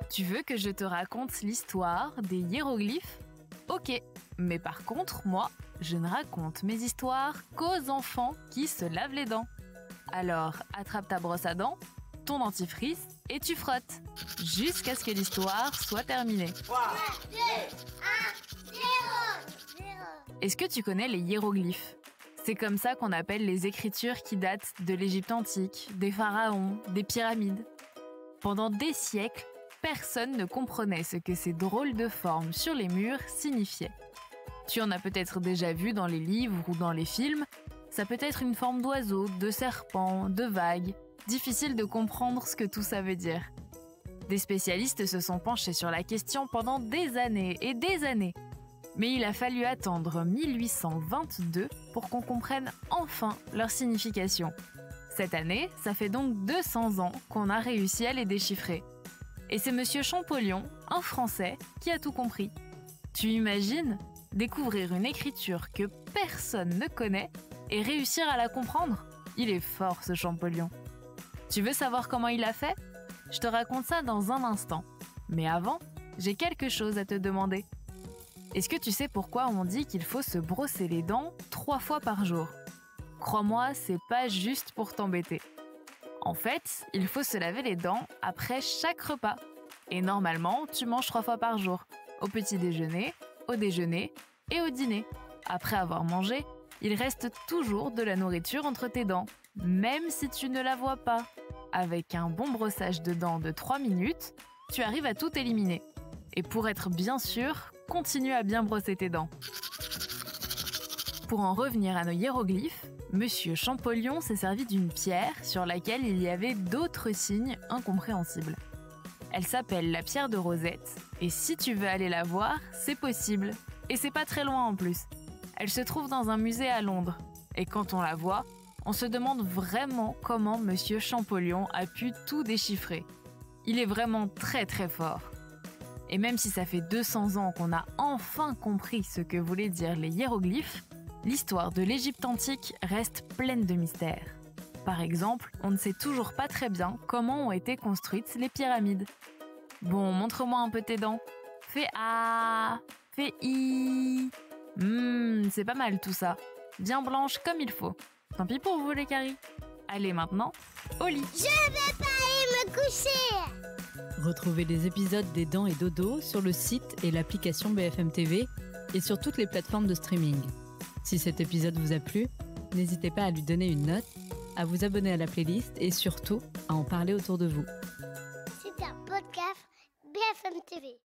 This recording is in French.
Tu veux que je te raconte l'histoire des hiéroglyphes? Ok, mais par contre, moi, je ne raconte mes histoires qu'aux enfants qui se lavent les dents. Alors, attrape ta brosse à dents, ton dentifrice et tu frottes, jusqu'à ce que l'histoire soit terminée. 3, 2, 1, 0. Est-ce que tu connais les hiéroglyphes? C'est comme ça qu'on appelle les écritures qui datent de l'Égypte antique, des pharaons, des pyramides. Pendant des siècles, personne ne comprenait ce que ces drôles de formes sur les murs signifiaient. Tu en as peut-être déjà vu dans les livres ou dans les films. Ça peut être une forme d'oiseau, de serpent, de vague. Difficile de comprendre ce que tout ça veut dire. Des spécialistes se sont penchés sur la question pendant des années et des années. Mais il a fallu attendre 1822 pour qu'on comprenne enfin leur signification. Cette année, ça fait donc 200 ans qu'on a réussi à les déchiffrer. Et c'est Monsieur Champollion, un Français, qui a tout compris. Tu imagines découvrir une écriture que personne ne connaît et réussir à la comprendre? Il est fort, ce Champollion. Tu veux savoir comment il a fait? Je te raconte ça dans un instant. Mais avant, j'ai quelque chose à te demander. Est-ce que tu sais pourquoi on dit qu'il faut se brosser les dents 3 fois par jour? Crois-moi, c'est pas juste pour t'embêter. En fait, il faut se laver les dents après chaque repas. Et normalement, tu manges 3 fois par jour. Au petit déjeuner, au déjeuner et au dîner. Après avoir mangé, il reste toujours de la nourriture entre tes dents, même si tu ne la vois pas. Avec un bon brossage de dents de 3 minutes, tu arrives à tout éliminer. Et pour être bien sûr, continue à bien brosser tes dents. Pour en revenir à nos hiéroglyphes, Monsieur Champollion s'est servi d'une pierre sur laquelle il y avait d'autres signes incompréhensibles. Elle s'appelle la pierre de Rosette, et si tu veux aller la voir, c'est possible. Et c'est pas très loin en plus. Elle se trouve dans un musée à Londres. Et quand on la voit, on se demande vraiment comment Monsieur Champollion a pu tout déchiffrer. Il est vraiment très très fort. Et même si ça fait 200 ans qu'on a enfin compris ce que voulaient dire les hiéroglyphes, l'histoire de l'Égypte antique reste pleine de mystères. Par exemple, on ne sait toujours pas très bien comment ont été construites les pyramides. Bon, montre-moi un peu tes dents. Fais A, fais I. C'est pas mal tout ça. Bien blanche comme il faut. Tant pis pour vous les caries. Allez maintenant, au lit. Je vais pas aller me coucher. Retrouvez les épisodes des Dents et Dodo sur le site et l'application BFM TV et sur toutes les plateformes de streaming. Si cet épisode vous a plu, n'hésitez pas à lui donner une note, à vous abonner à la playlist et surtout à en parler autour de vous. C'est un podcast BFM TV.